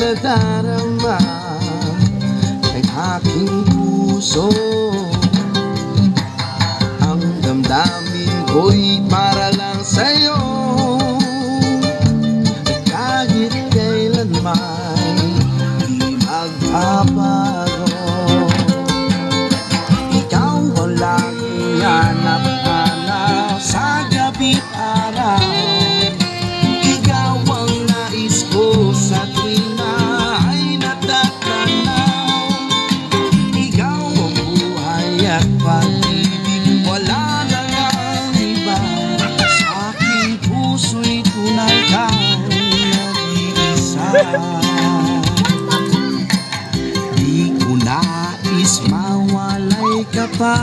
nadarama ng aking puso. Ang damdamin ko'y para lang sa'yo, kahit kailanman di magbabago. Ikaw ang laging hanap-hanap sa gabi't araw. Ikaw ang nais ko sa tuwing na ay natatanaw. Ikaw ang buhay at pag-ibig, wala na ngang iba. Sa aking puso'y tunay kang nag-iisa. Di ko nais mawalay ka pa.